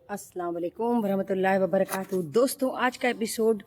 अस्सलाम वालेकुम वरहमतुल्लाहि वबरकातुहू। दोस्तों, आज का एपिसोड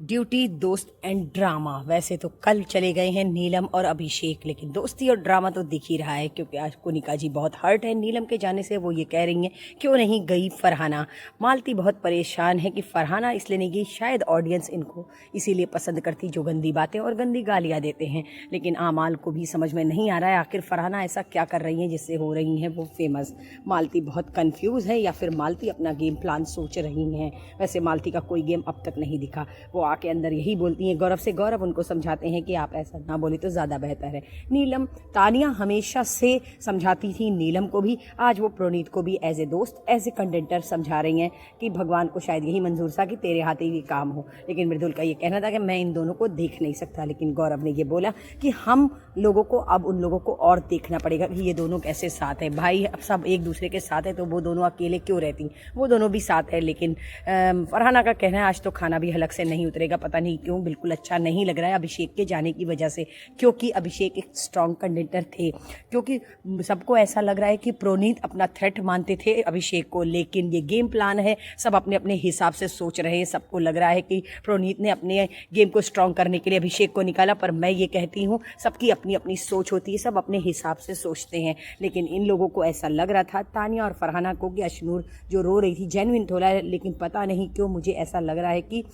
ड्यूटी, दोस्त एंड ड्रामा। वैसे तो कल चले गए हैं नीलम और अभिषेक, लेकिन दोस्ती और ड्रामा तो दिख ही रहा है क्योंकि आज कोनिका जी बहुत हर्ट है नीलम के जाने से। वो ये कह रही हैं क्यों नहीं गई फरहाना। मालती बहुत परेशान है कि फरहाना इसलिए नहीं गई, शायद ऑडियंस इनको इसीलिए पसंद करती जो गंदी बातें और गंदी गालियाँ देते हैं। लेकिन आमाल को भी समझ में नहीं आ रहा है आखिर फरहाना ऐसा क्या कर रही हैं जिससे हो रही हैं वो फेमस। मालती बहुत कन्फ्यूज़ है या फिर मालती अपना गेम प्लान सोच रही हैं। वैसे मालती का कोई गेम अब तक नहीं दिखा। वो आके अंदर यही बोलती हैं गौरव से। गौरव उनको समझाते हैं कि आप ऐसा ना बोले तो ज़्यादा बेहतर है। नीलम, तानिया हमेशा से समझाती थी नीलम को भी, आज वो प्रोनीत को भी एज ए दोस्त, एज ए कंटेंटर समझा रही हैं कि भगवान को शायद यही मंजूर था कि तेरे हाथ ही काम हो। लेकिन मृदुल का ये कहना था कि मैं इन दोनों को देख नहीं सकता। लेकिन गौरव ने ये बोला कि हम लोगों को अब उन लोगों को और देखना पड़ेगा कि ये दोनों कैसे साथ हैं। भाई अब सब एक दूसरे के साथ है तो वो दोनों अकेले क्यों रहती, वो दोनों भी साथ है। लेकिन फरहाना का कहना है आज तो खाना भी हलक से नहीं उतरेगा, पता नहीं क्यों बिल्कुल अच्छा नहीं लग रहा है अभिषेक के जाने की वजह से। क्योंकि अभिषेक एक स्ट्रॉन्ग कंटेंटर थे, क्योंकि सबको ऐसा लग रहा है कि प्रोनीत अपना थ्रेट मानते थे अभिषेक को। लेकिन ये गेम प्लान है, सब अपने अपने हिसाब से सोच रहे हैं। सबको लग रहा है कि प्रोनीत ने अपने गेम को स्ट्रॉन्ग करने के लिए अभिषेक को निकाला, पर मैं ये कहती हूँ सबकी अपनी अपनी सोच होती है, सब अपने हिसाब से सोचते हैं। लेकिन इन लोगों को ऐसा लग रहा था तानिया और फरहाना को कि अशनूर जो रो रही थी जेन्युइन थोड़ा है, लेकिन पता नहीं क्यों मुझे ऐसा लग रहा है कि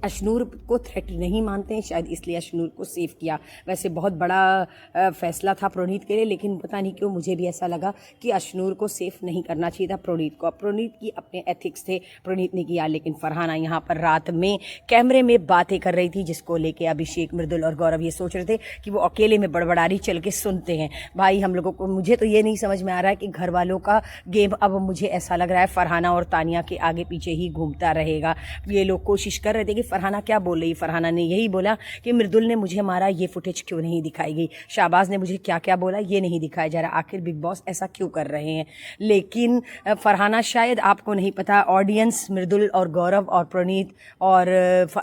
अशनूर को थ्रेट नहीं मानते हैं, शायद इसलिए अशनूर को सेव किया। वैसे बहुत बड़ा फैसला था प्रोनीत के लिए, लेकिन पता नहीं क्यों मुझे भी ऐसा लगा कि अशनूर को सेफ नहीं करना चाहिए था प्रोनीत को। प्रोनीत की अपने एथिक्स थे, प्रोनीत ने किया। लेकिन फरहाना यहाँ पर रात में कैमरे में बातें कर रही थी जिसको लेके अभिषेक, मृदुल और गौरव ये सोच रहे थे कि वो अकेले में बड़बड़ारी चल के सुनते हैं। भाई हम लोगों को, मुझे तो ये नहीं समझ में आ रहा है कि घर वालों का गेम अब मुझे ऐसा लग रहा है फरहाना और तानिया के आगे पीछे ही घूमता रहेगा। ये लोग कोशिश कर रहे थे कि फरहाना क्या बोल रही। फरहाना ने यही बोला कि मृदुल ने मुझे मारा, ये फुटेज क्यों नहीं दिखाई गई। शाहबाज ने मुझे क्या क्या बोला, ये नहीं दिखाया जा रहा। आखिर बिग बॉस ऐसा क्यों कर रहे हैं। लेकिन फरहाना, शायद आपको नहीं पता, ऑडियंस मृदुल और गौरव और प्रोनीत और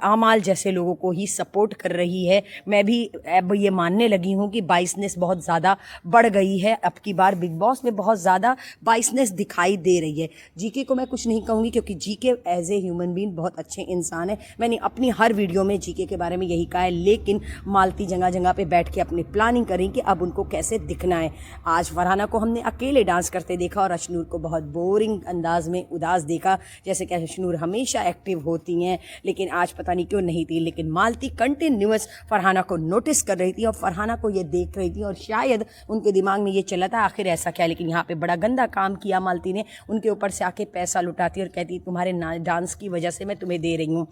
आमाल जैसे लोगों को ही सपोर्ट कर रही है। मैं भी अब ये मानने लगी हूँ कि बाइसनेस बहुत ज़्यादा बढ़ गई है। अब की बार बिग बॉस में बहुत ज़्यादा बाइसनेस दिखाई दे रही है। जीके को मैं कुछ नहीं कहूँगी क्योंकि जीके एज ए ह्यूमन बीइंग बहुत अच्छे इंसान है। मैंने अपनी हर वीडियो में जीके के बारे में यही कहा है। लेकिन मालती जगह जगह पे बैठ के अपनी प्लानिंग करें कि अब उनको कैसे दिखना है। आज फरहाना को हमने अकेले डांस करते देखा और अशनूर को बहुत बोरिंग अंदाज में उदास देखा, जैसे कि अशनूर हमेशा एक्टिव होती हैं, लेकिन आज पता नहीं क्यों नहीं थी। लेकिन मालती कंटिन्यूअस फरहाना को नोटिस कर रही थी और फरहाना को ये देख रही थी और शायद उनके दिमाग में ये चला था आखिर ऐसा क्या। लेकिन यहाँ पे बड़ा गंदा काम किया मालती ने, उनके ऊपर से आके पैसा लुटाती और कहती तुम्हारे डांस की वजह से मैं तुम्हें दे रही हूँ।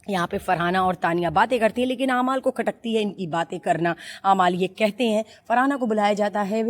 यहाँ पे फरहाना और तानिया बातें करती हैं, लेकिन आमाल को खटकती है इनकी बातें करना। आमाल ये कहते हैं, फरहाना को बुलाया जाता है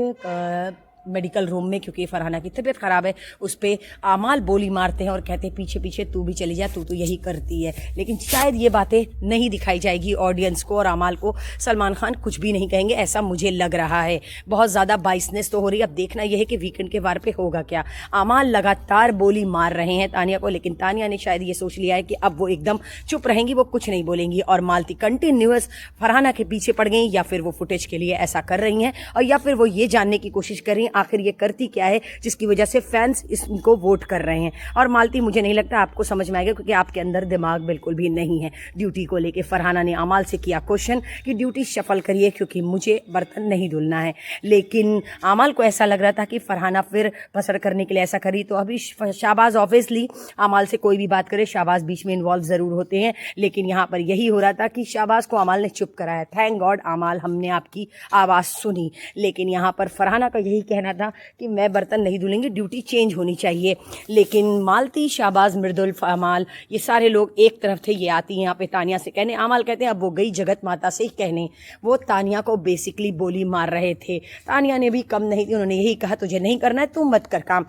मेडिकल रूम में क्योंकि फरहाना की तबीयत ख़राब है। उस पर आमाल बोली मारते हैं और कहते हैं पीछे पीछे तू भी चली जा, तू तो यही करती है। लेकिन शायद ये बातें नहीं दिखाई जाएगी ऑडियंस को और आमाल को। सलमान खान कुछ भी नहीं कहेंगे ऐसा मुझे लग रहा है। बहुत ज़्यादा बाइसनेस तो हो रही है। अब देखना यह है कि वीकेंड के वार पे होगा क्या। आमाल लगातार बोली मार रहे हैं तानिया को, लेकिन तानिया ने शायद ये सोच लिया है कि अब वो एकदम चुप रहेंगी, वो कुछ नहीं बोलेंगी। और मालती कंटिन्यूअस फरहाना के पीछे पड़ गई, या फिर वो फुटेज के लिए ऐसा कर रही हैं और या फिर वो ये जानने की कोशिश कर रही हैं आखिर ये करती क्या है जिसकी वजह से फैंस इसको वोट कर रहे हैं। और मालती, मुझे नहीं लगता आपको समझ में आएगा क्योंकि आपके अंदर दिमाग बिल्कुल भी नहीं है। ड्यूटी को लेके फरहाना ने आमाल से किया क्वेश्चन कि ड्यूटी शफल करिए क्योंकि मुझे बर्तन नहीं धुलना है। लेकिन आमाल को ऐसा लग रहा था कि फरहाना फिर बसर करने के लिए ऐसा करी। तो अभी शाहबाज ऑब्वियसली आमाल से कोई भी बात करे, शाहबाज बीच में इन्वॉल्व ज़रूर होते हैं। लेकिन यहाँ पर यही हो रहा था कि शाहबाज को आमाल ने चुप कराया। थैंक गॉड आमाल, हमने आपकी आवाज़ सुनी। लेकिन यहाँ पर फरहाना का यही कहना था कि मैं बर्तन नहीं धुलेंगी, ड्यूटी चेंज होनी चाहिए। लेकिन मालती, शाहबाज, मृदुल, आमाल ये सारे लोग एक तरफ थे। ये आती हैं यहाँ पे तानिया से कहने। आमाल कहते हैं अब वो गई जगत माता से ही कहने। वो तानिया को बेसिकली बोली मार रहे थे। तानिया ने भी कम नहीं थी, उन्होंने यही कहा तुझे नहीं करना है तुम मत कर काम।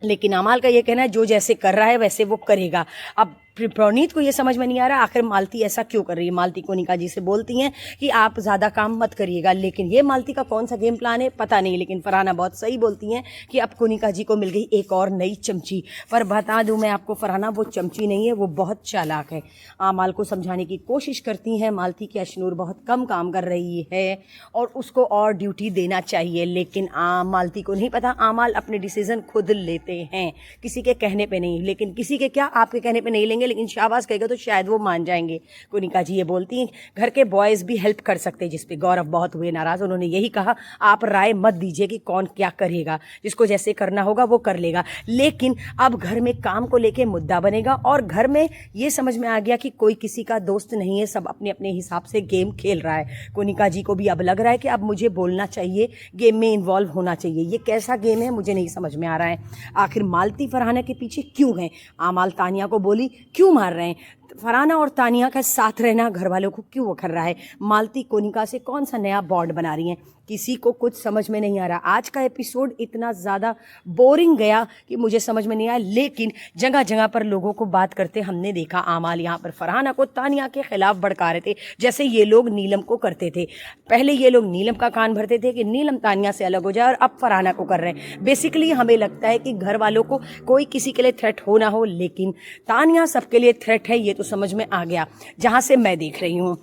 लेकिन आमाल का ये कहना है जो जैसे कर रहा है वैसे वो करेगा। अब प्रणीत को ये समझ में नहीं आ रहा आखिर मालती ऐसा क्यों कर रही है। मालती कोनिका जी से बोलती हैं कि आप ज़्यादा काम मत करिएगा, लेकिन ये मालती का कौन सा गेम प्लान है पता नहीं। लेकिन फरहाना बहुत सही बोलती हैं कि अब कोनिका जी को मिल गई एक और नई चमची। पर बता दूं मैं आपको फरहाना, वो चमची नहीं है, वो बहुत चालाक है। आमाल को समझाने की कोशिश करती हैं मालती कि अशनूर बहुत कम काम कर रही है और उसको और ड्यूटी देना चाहिए। लेकिन मालती को नहीं पता, आमाल अपने डिसीजन खुद लेते हैं, किसी के कहने पे नहीं। लेकिन किसी के क्या, आपके कहने पे नहीं लेंगे, लेकिन शाबाश कहेगा तो शायद वो मान जाएंगे। कोनिका जी ये बोलती हैं घर के बॉयज़ भी हेल्प कर सकते हैं, जिसपे गौरव बहुत हुए नाराज़। उन्होंने यही कहा आप राय मत दीजिए कि कौन क्या करेगा, जिसको जैसे करना होगा वो कर लेगा। लेकिन अब घर में काम को लेके मुद्दा बनेगा और घर में ये समझ में आ गया कि कोई किसी का दोस्त नहीं है, सब अपने अपने हिसाब से गेम खेल रहा है। कोनिका जी को भी अब लग रहा है कि अब मुझे बोलना चाहिए, गेम में इन्वॉल्व होना चाहिए। ये कैसा गेम है मुझे नहीं समझ में आ रहा है। आखिर मालती फरहाना के पीछे क्यों है? आमाल तानिया को बोली क्यों मार रहे हैं? फरहाना और तानिया का साथ रहना घर वालों को क्यों वखर रहा है? मालती कोनिका से कौन सा नया बॉन्ड बना रही हैं? किसी को कुछ समझ में नहीं आ रहा। आज का एपिसोड इतना ज़्यादा बोरिंग गया कि मुझे समझ में नहीं आया। लेकिन जगह जगह पर लोगों को बात करते हमने देखा। आमाल यहाँ पर फरहाना को तानिया के खिलाफ भड़का रहे थे, जैसे ये लोग नीलम को करते थे। पहले ये लोग नीलम का कान भरते थे कि नीलम तानिया से अलग हो जाए, और अब फरहाना को कर रहे हैं। बेसिकली हमें लगता है कि घर वालों को कोई किसी के लिए थ्रेट हो ना हो, लेकिन तानिया सबके लिए थ्रेट है, ये तो समझ में आ गया जहाँ से मैं देख रही हूँ।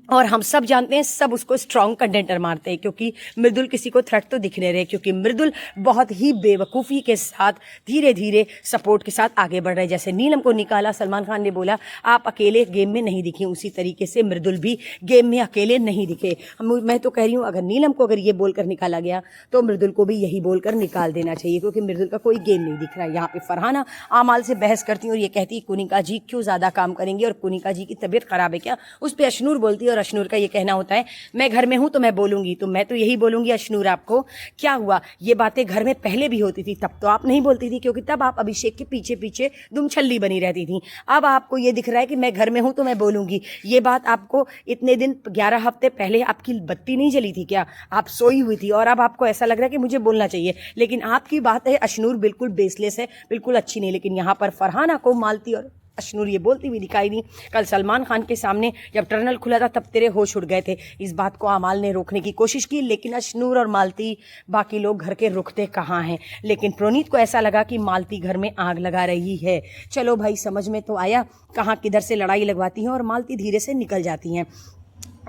और हम सब जानते हैं, सब उसको स्ट्रॉन्ग कंटेंटर मारते हैं, क्योंकि मृदुल किसी को थ्रेट तो दिख नहीं रहे, क्योंकि मृदुल बहुत ही बेवकूफ़ी के साथ धीरे धीरे सपोर्ट के साथ आगे बढ़ रहे हैं। जैसे नीलम को निकाला, सलमान खान ने बोला आप अकेले गेम में नहीं दिखे, उसी तरीके से मृदुल भी गेम में अकेले नहीं दिखे। मैं तो कह रही हूँ अगर नीलम को अगर ये बोलकर निकाला गया तो मृदुल को भी यही बोलकर निकाल देना चाहिए, क्योंकि मृदुल का कोई गेम नहीं दिख रहा है। यहाँ पे फरहाना आमाल से बहस करती है और ये कहती है कोनिका जी क्यों ज़्यादा काम करेंगी और कोनिका जी की तबीयत खराब है क्या? उस पर अशनूर बोलती है और अशनूर का ये कहना होता है मैं घर में हूं तो मैं बोलूंगी, तो मैं तो यही बोलूंगी अशनूर आपको क्या हुआ? ये बातें घर में पहले भी होती थी, तब तो आप नहीं बोलती थी, क्योंकि तब आप अभिषेक के पीछे पीछे दुमछल्ली बनी रहती थी। अब आपको ये दिख रहा है कि मैं घर में हूं तो मैं बोलूंगी। ये बात आपको इतने दिन 11 हफ्ते पहले आपकी बत्ती नहीं जली थी क्या? आप सोई हुई थी और अब आपको ऐसा लग रहा है कि मुझे बोलना चाहिए। लेकिन आपकी बात है अशनूर बिल्कुल बेसलेस है, बिल्कुल अच्छी नहीं। लेकिन यहाँ पर फरहाना को मालती और अशनूर ये बोलती हुई दिखाई दी। कल सलमान खान के सामने जब टनल खुला था तब तेरे होश उड़ गए थे। इस बात को आमाल ने रोकने की कोशिश की, लेकिन अशनूर और मालती बाकी लोग घर के रुकते कहाँ हैं। लेकिन प्रणीत को ऐसा लगा कि मालती घर में आग लगा रही है। चलो भाई समझ में तो आया कहाँ किधर से लड़ाई लगवाती हैं और मालती धीरे से निकल जाती हैं।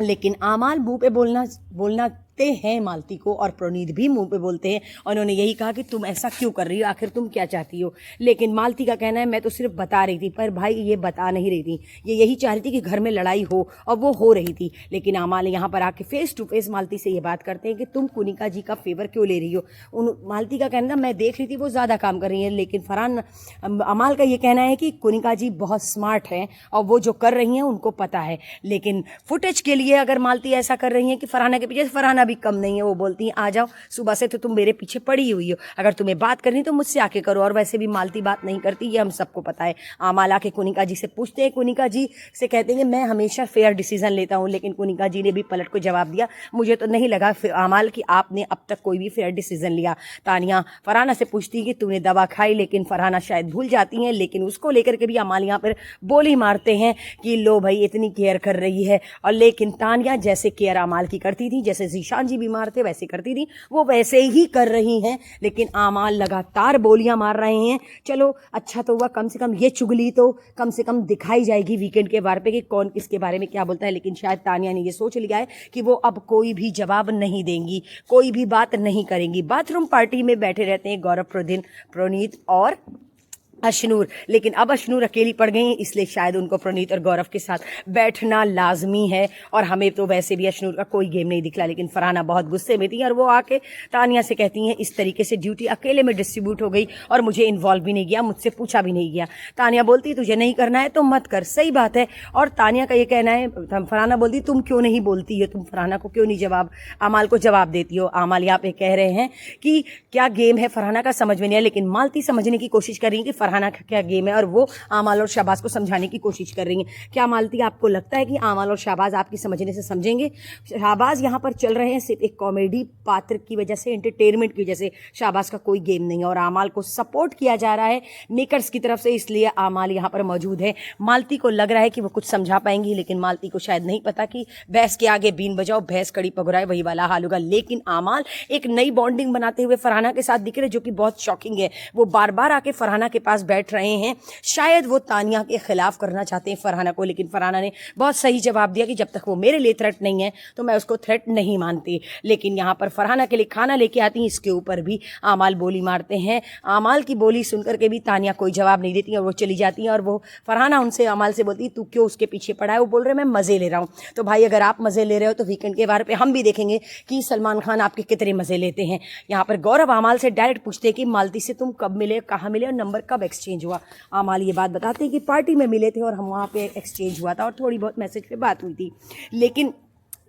लेकिन आमाल मुंह पे बोलना हैं मालती को, और प्रणीत भी मुंह पे बोलते हैं। उन्होंने यही कहा कि तुम ऐसा क्यों कर रही हो, आखिर तुम क्या चाहती हो? लेकिन मालती का कहना है मैं तो सिर्फ बता रही थी। पर भाई ये बता नहीं रही थी, ये यही चाह रही थी कि घर में लड़ाई हो, और वो हो रही थी। लेकिन आमाल यहाँ पर आके फेस टू फेस मालती से ये बात करते हैं कि तुम कोनिका जी का फेवर क्यों ले रही हो? मालती का कहना मैं देख रही थी वो ज़्यादा काम कर रही है। लेकिन अमाल का ये कहना है कि कोनिका जी बहुत स्मार्ट हैं और वो जो कर रही हैं उनको पता है। लेकिन फुटेज के लिए अगर मालती ऐसा कर रही है कि फरहाना के पीछे, फरहाना भी कम नहीं है। वो बोलती हैं आ जाओ, सुबह से तो तुम मेरे पीछे पड़ी हुई हो, अगर तुम्हें बात करनी तो मुझसे आके करो। और वैसे भी मालती बात नहीं करती, ये हम सबको पता है। आमाल आके कोनिका जी से पूछते हैं, कोनिका जी से कहते हैं मैं हमेशा फेयर डिसीजन लेता हूँ। लेकिन कोनिका जी ने भी पलट को जवाब दिया मुझे तो नहीं लगा आमाल कि आपने अब तक कोई भी फेयर डिसीजन लिया। तानिया फरहाना से पूछती है कि तूने दवा खाई, लेकिन फरहाना शायद भूल जाती हैं। लेकिन उसको लेकर के भी आमाल यहाँ पर बोली मारते हैं कि लो भाई इतनी केयर कर रही है। और लेकिन तानिया जैसे केयर आमाल की करती थी, जैसे जीशान जी बीमार थे वैसे करती थी, वो वैसे ही कर रही हैं। लेकिन आमाल लगातार बोलियां मार रहे हैं। चलो अच्छा तो हुआ, कम से कम ये चुगली तो कम से कम दिखाई जाएगी वीकेंड के बारे पे कि कौन किसके बारे में क्या बोलता है। लेकिन शायद तानिया ने ये सोच लिया है कि वो अब कोई भी जवाब नहीं देंगी, कोई भी बात नहीं करेंगी। बाथरूम पार्टी में बैठे रहते हैं गौरव, प्रणीत और अशनूर। लेकिन अब अशनूर अकेली पड़ गई हैं, इसलिए शायद उनको प्रणीत और गौरव के साथ बैठना लाजमी है। और हमें तो वैसे भी अशनूर का कोई गेम नहीं दिखला। लेकिन फरहाना बहुत गुस्से में थी और वो आके तानिया से कहती हैं इस तरीके से ड्यूटी अकेले में डिस्ट्रीब्यूट हो गई और मुझे इन्वॉल्व भी नहीं किया, मुझसे पूछा भी नहीं गया। तानिया बोलती तुझे नहीं करना है तो मत कर, सही बात है। और तानिया का ये कहना है, फरहाना बोलती तुम क्यों नहीं बोलती हो, तुम फरहाना को क्यों नहीं आमाल को जवाब देती हो। आमाल यहाँ पे कह रहे हैं कि क्या गेम है फरहाना का समझ में नहीं आया। लेकिन मालती समझने की कोशिश कर रही है कि फरहाना का क्या गेम है और वो आमाल और शहबाज को समझाने की कोशिश कर रही हैं। क्या मालती आपको लगता है कि आमाल और शहबाज आपकी समझने से समझेंगे? शहबाज यहाँ पर चल रहे हैं सिर्फ एक कॉमेडी पात्र की वजह से, एंटरटेनमेंट की वजह से। शहबाज का कोई गेम नहीं है और आमाल को सपोर्ट किया जा रहा है मेकर्स की तरफ से, इसलिए आमाल यहाँ पर मौजूद है। मालती को लग रहा है कि वो कुछ समझा पाएंगी, लेकिन मालती को शायद नहीं पता कि भैंस के आगे बीन बजाओ भैंस कड़ी पगुराए, वही वाला हाल होगा। लेकिन आमाल एक नई बॉन्डिंग बनाते हुए फरहाना के साथ दिख रहे, जो कि बहुत शॉकिंग है। वो बार बार आके फरहाना के पास बैठ रहे हैं, शायद वो तानिया के खिलाफ करना चाहते हैं फरहाना को, लेकिन फरहाना ने बहुत सही जवाब दिया कि जब तक वो मेरे लिए थ्रेट नहीं है तो मैं उसको थ्रेट नहीं मानती। लेकिन यहाँ पर फरहाना के लिए खाना लेके आती हैं, इसके ऊपर भी आमाल बोली मारते हैं। आमाल की बोली सुनकर के भी तानिया कोई जवाब नहीं देती और वो चली जाती हैं। और वो फरहाना उनसे आमाल से बोलती तू क्यों उसके पीछे पड़ा है? वो बोल रहे मैं मजे ले रहा हूँ। तो भाई अगर आप मजे ले रहे हो तो वीकेंड के बारे पे हम भी देखेंगे कि सलमान खान आपके कितने मजे लेते हैं। यहाँ पर गौरव आमाल से डायरेक्ट पूछते हैं कि मालती से तुम कब मिले, कहाँ मिले और नंबर कब एक्सचेंज हुआ? आमाल ये बात बताते हैं कि पार्टी में मिले थे और हम वहाँ पे एक्सचेंज हुआ था और थोड़ी बहुत मैसेज पे बात हुई थी। लेकिन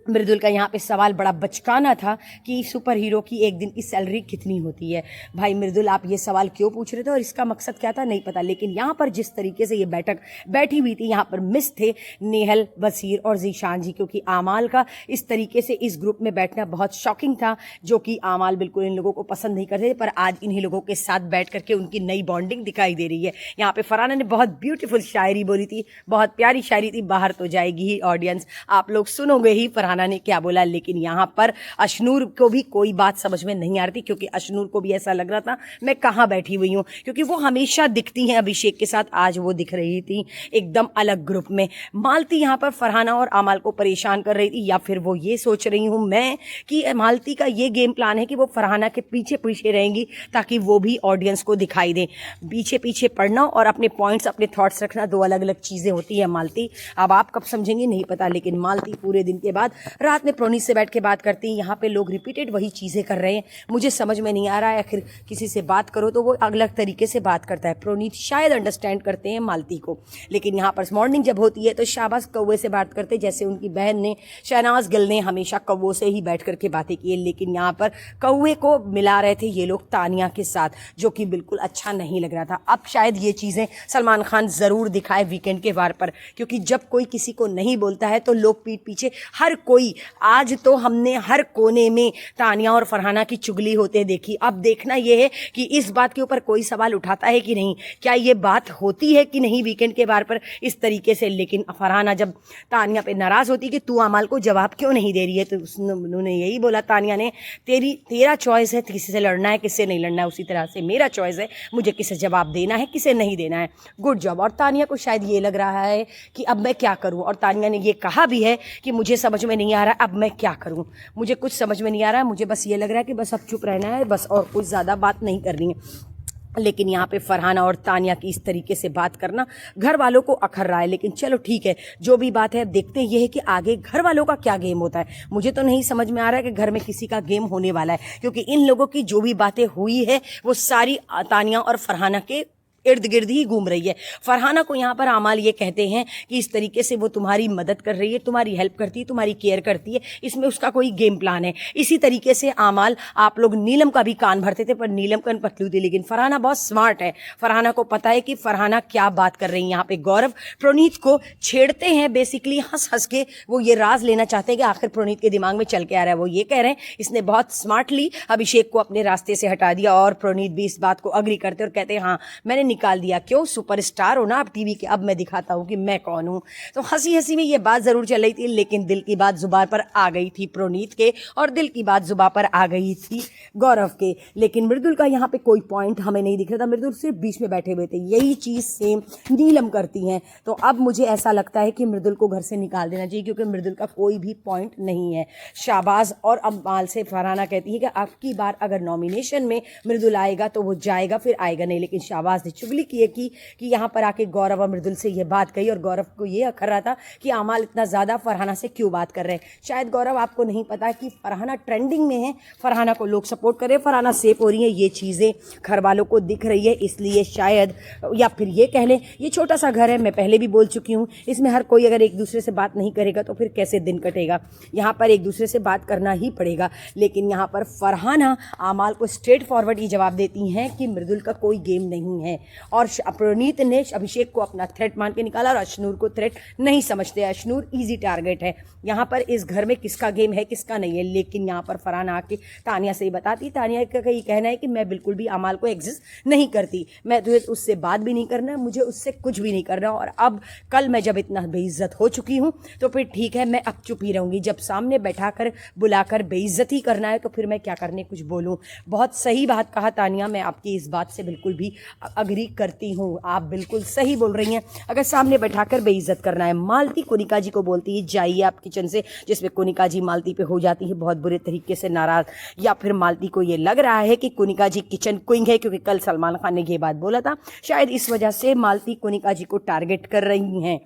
मृदुल का यहाँ पे सवाल बड़ा बचकाना था कि सुपर हीरो की एक दिन की सैलरी कितनी होती है। भाई मृदुल आप ये सवाल क्यों पूछ रहे थे और इसका मकसद क्या था नहीं पता, लेकिन यहाँ पर जिस तरीके से ये बैठक बैठी हुई थी, यहाँ पर मिस थे नेहल, वसीर और जीशान जी, क्योंकि आमाल का इस तरीके से इस ग्रुप में बैठना बहुत शॉकिंग था, जो कि आमाल बिल्कुल इन लोगों को पसंद नहीं करते। पर आज इन्हीं लोगों के साथ बैठ करके उनकी नई बॉन्डिंग दिखाई दे रही है। यहाँ पे फरहाना ने बहुत ब्यूटीफुल शायरी बोली थी, बहुत प्यारी शायरी थी, बाहर तो जाएगी ही ऑडियंस, आप लोग सुनोगे ही फरहाना ने क्या बोला। लेकिन यहाँ पर अशनूर को भी कोई बात समझ में नहीं आ रही थी, क्योंकि अशनूर को भी ऐसा लग रहा था मैं कहाँ बैठी हुई हूँ, क्योंकि वो हमेशा दिखती हैं अभिषेक के साथ, आज वो दिख रही थी एकदम अलग ग्रुप में। मालती यहाँ पर फरहाना और आमाल को परेशान कर रही थी, या फिर वो ये सोच रही हूँ मैं कि मालती का ये गेम प्लान है कि वो फरहाना के पीछे पीछे रहेंगी ताकि वो भी ऑडियंस को दिखाई दे। पीछे पीछे पढ़ना और अपने पॉइंट्स, अपने थॉट्स रखना दो अलग अलग चीज़ें होती है मालती। अब आप कब समझेंगे नहीं पता, लेकिन मालती पूरे दिन के बाद रात में प्रोनीत से बैठ के बात करती हैं। यहाँ पे लोग रिपीटेड वही चीज़ें कर रहे हैं, मुझे समझ में नहीं आ रहा है। आखिर किसी से बात करो तो वो अलग तरीके से बात करता है। प्रोनीत शायद अंडरस्टैंड करते हैं मालती को, लेकिन यहाँ पर मॉर्निंग जब होती है तो शाहबाज कौवे से बात करते, जैसे उनकी बहन ने शहनाज गिल ने हमेशा कौवों से ही बैठ करके बातें की है। लेकिन यहाँ पर कौवे को मिला रहे थे ये लोग तानिया के साथ, जो कि बिल्कुल अच्छा नहीं लग रहा था। अब शायद ये चीज़ें सलमान खान ज़रूर दिखाए वीकेंड के वार पर, क्योंकि जब कोई किसी को नहीं बोलता है तो लोग पीठ पीछे हर कोई, आज तो हमने हर कोने में तानिया और फरहाना की चुगली होते देखी। अब देखना यह है कि इस बात के ऊपर कोई सवाल उठाता है कि नहीं, क्या ये बात होती है कि नहीं वीकेंड के बार पर इस तरीके से। लेकिन फरहाना जब तानिया पे नाराज़ होती कि तू आमाल को जवाब क्यों नहीं दे रही है, तो उन्होंने यही बोला तानिया ने, तेरा चॉइस है किसी से लड़ना है किससे नहीं लड़ना है, उसी तरह से मेरा चॉइस है मुझे किसे जवाब देना है किसे नहीं देना है। Good job. और तानिया को शायद ये लग रहा है कि अब मैं क्या करूं, और तानिया ने ये कहा भी है कि मुझे समझ में नहीं आ रहा अब मैं क्या करूं, मुझे कुछ समझ में नहीं आ रहा है, मुझे बस ये लग रहा है कि बस अब चुप रहना है बस, और कुछ ज़्यादा बात नहीं करनी है। लेकिन यहाँ पे फरहाना और तानिया की इस तरीके से बात करना घर वालों को अखर रहा है। लेकिन चलो ठीक है, जो भी बात है देखते हैं ये है कि आगे घर वालों का क्या गेम होता है। मुझे तो नहीं समझ में आ रहा है कि घर में किसी का गेम होने वाला है, क्योंकि इन लोगों की जो भी बातें हुई है वो सारी तानिया और फरहाना के इर्द गिर्द ही घूम रही है। फरहाना को यहाँ पर आमाल ये कहते हैं कि इस तरीके से वो तुम्हारी मदद कर रही है, तुम्हारी हेल्प करती है, तुम्हारी केयर करती है, इसमें उसका कोई गेम प्लान है। इसी तरीके से आमाल, आप लोग नीलम का भी कान भरते थे पर नीलम कान पतलू थी, लेकिन फरहाना बहुत स्मार्ट है, फरहाना को पता है कि फरहाना क्या बात कर रही है। यहाँ पे गौरव प्रोनीत को छेड़ते हैं, बेसिकली हंस हंस के वो ये राज लेना चाहते हैं कि आखिर प्रोनीत के दिमाग में चल के आ रहा है। वो ये कह रहे हैं इसने बहुत स्मार्टली अभिषेक को अपने रास्ते से हटा दिया, और प्रोनीत भी इस बात को अग्री करते और कहते हैं हाँ मैंने निकाल दिया, क्यों सुपरस्टार हो ना आप टीवी के, अब मैं दिखाता हूँ कि मैं कौन हूँ। तो हंसी हंसी में ये बात जरूर चल रही थी, लेकिन दिल की बात जुबान पर आ गई थी प्रोनीत के, और दिल की बात जुबान पर आ गई थी गौरव के। लेकिन मृदुल का यहाँ पे कोई पॉइंट हमें नहीं दिख रहा था, मृदुल सिर्फ बीच में बैठे हुए थे। यही चीज़ सेम नीलम करती हैं। तो अब मुझे ऐसा लगता है कि मृदुल को घर से निकाल देना चाहिए, क्योंकि मृदुल का कोई भी पॉइंट नहीं है। शाहबाज और अमाल से फरहाना कहती है कि अब की बार अगर नॉमिनेशन में मृदुल आएगा तो वो जाएगा, फिर आएगा नहीं। लेकिन शाहबाज ने चुगली की है कि यहाँ पर आके गौरव और मृदुल से ये बात कही, और गौरव को ये अखर रहा था कि आमाल इतना ज़्यादा फरहाना से क्यों बात कर रहे हैं। शायद गौरव आपको नहीं पता कि फरहाना ट्रेंडिंग में है, फरहाना को लोग सपोर्ट कर रहे हैं, फरहाना सेफ हो रही है, ये चीज़ें घर वालों को दिख रही है, इसलिए शायद, या फिर ये कह लें ये छोटा सा घर है, मैं पहले भी बोल चुकी हूँ, इसमें हर कोई अगर एक दूसरे से बात नहीं करेगा तो फिर कैसे दिन कटेगा। यहाँ पर एक दूसरे से बात करना ही पड़ेगा। लेकिन यहाँ पर फरहाना आमाल को स्ट्रेट फॉरवर्ड ये जवाब देती हैं कि मृदुल का कोई गेम नहीं है, और प्रणीत ने अभिषेक को अपना थ्रेट मान के निकाला और अशनूर को थ्रेट नहीं समझते। अशनूर इजी टारगेट है यहाँ पर। इस घर में किसका गेम है किसका नहीं है, लेकिन यहाँ पर फरहान आके तानिया से ही बताती। तानिया का ये कहना है कि मैं बिल्कुल भी अमाल को एग्जिस्ट नहीं करती, मैं तुझे उससे बात भी नहीं करना, मुझे उससे कुछ भी नहीं करना, और अब कल मैं जब इतना बेइज्जत हो चुकी हूँ तो फिर ठीक है, मैं अब चुप ही रहूंगी। जब सामने बैठाकर बुलाकर बेइज्जती करना है तो फिर मैं क्या करने कुछ बोलूँ। बहुत सही बात कहा तानिया, मैं आपकी इस बात से बिल्कुल भी अग्री करती हूँ, आप बिल्कुल सही बोल रही हैं। अगर सामने बैठाकर बेइज्जत करना है। मालती कोनिका जी को बोलती है जाइए आप किचन से, जिसमें कोनिका जी मालती पे हो जाती है बहुत बुरे तरीके से नाराज, या फिर मालती को ये लग रहा है कि कोनिका जी किचन क्वीन है, क्योंकि कल सलमान खान ने ये बात बोला था। शायद इस वजह से मालती कोनिका जी को टारगेट कर रही हैं।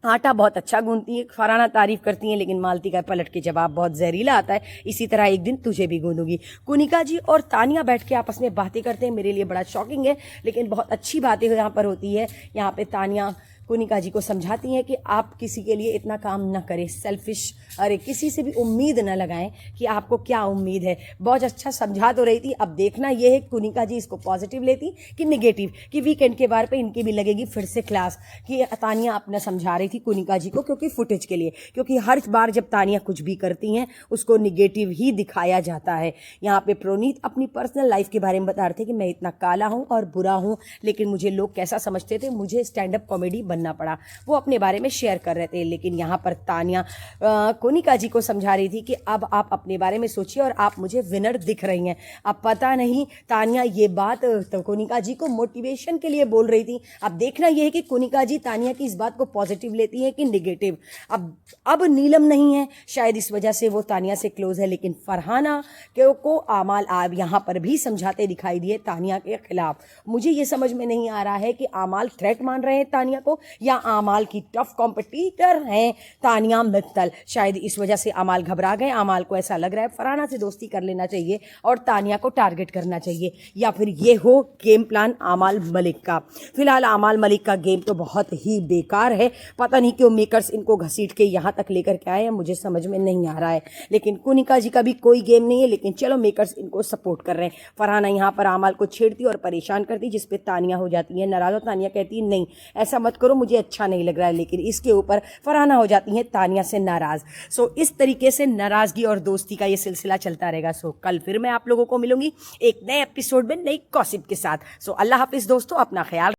आटा बहुत अच्छा गूंथती है, फरहाना तारीफ करती हैं, लेकिन मालती का पलट के जवाब बहुत जहरीला आता है, इसी तरह एक दिन तुझे भी गूंदूंगी। कोनिका जी और तानिया बैठ के आपस में बातें करते हैं, मेरे लिए बड़ा शॉकिंग है, लेकिन बहुत अच्छी बातें यहाँ पर होती है। यहाँ पे तानिया कोनिका जी को समझाती हैं कि आप किसी के लिए इतना काम ना करें, सेल्फिश, अरे किसी से भी उम्मीद न लगाएं कि आपको क्या उम्मीद है। बहुत अच्छा समझा तो रही थी, अब देखना यह है कोनिका जी इसको पॉजिटिव लेती कि निगेटिव, कि वीकेंड के बार पे इनकी भी लगेगी फिर से क्लास। कि तानिया अपना समझा रही थी कोनिका जी को, क्योंकि फुटेज के लिए, क्योंकि हर बार जब तानिया कुछ भी करती हैं उसको निगेटिव ही दिखाया जाता है। यहाँ पे प्रोनीत अपनी पर्सनल लाइफ के बारे में बता रहे थे कि मैं इतना काला हूँ और बुरा हूँ, लेकिन मुझे लोग कैसा समझते थे, मुझे स्टैंड अप कॉमेडी बनना पड़ा। वो अपने बारे में शेयर कर रहे थे, लेकिन यहाँ पर तानिया कोनिका जी को समझा रही थी कि अब आप अपने बारे में सोचिए और आप मुझे विनर दिख रही हैं। अब पता नहीं तानिया ये बात तो कोनिका जी को मोटिवेशन के लिए बोल रही थी। अब देखना यह है कि कोनिका जी तानिया की इस बात को पॉजिटिव लेती है कि निगेटिव। अब नीलम नहीं है, शायद इस वजह से वो तानिया से क्लोज है, लेकिन फरहाना को आमाल आप यहाँ पर भी समझाते दिखाई दिए तानिया के खिलाफ। मुझे ये समझ में नहीं आ रहा है कि आमाल थ्रेट मान रहे हैं तानिया को, या आमाल की टफ कॉम्पिटिटर हैं तानिया मित्तल। शायद इस वजह से आमाल घबरा गए, आमाल को ऐसा लग रहा है फरहाना से दोस्ती कर लेना चाहिए और तानिया को टारगेट करना चाहिए, या फिर ये हो गेम प्लान आमाल मलिक का। फिलहाल आमाल मलिक का गेम तो बहुत ही बेकार है, पता नहीं क्यों मेकर्स इनको घसीट के यहाँ तक लेकर के आए हैं, मुझे समझ में नहीं आ रहा है। लेकिन कोनिका जी का भी कोई गेम नहीं है, लेकिन चलो मेकर्स इनको सपोर्ट कर रहे हैं। फरहाना यहाँ पर आमाल को छेड़ती और परेशान करती, जिसपे तानिया हो जाती है नाराज, और तानिया कहती है नहीं ऐसा मत करो, मुझे अच्छा नहीं लग रहा है, लेकिन इसके ऊपर फरहाना हो जाती है तानिया से नाराज। सो इस तरीके से नाराजगी और दोस्ती का ये सिलसिला चलता रहेगा। सो कल फिर मैं आप लोगों को मिलूंगी एक नए एपिसोड में नई गॉसिप के साथ। सो अल्लाह हाफिज दोस्तों, अपना ख्याल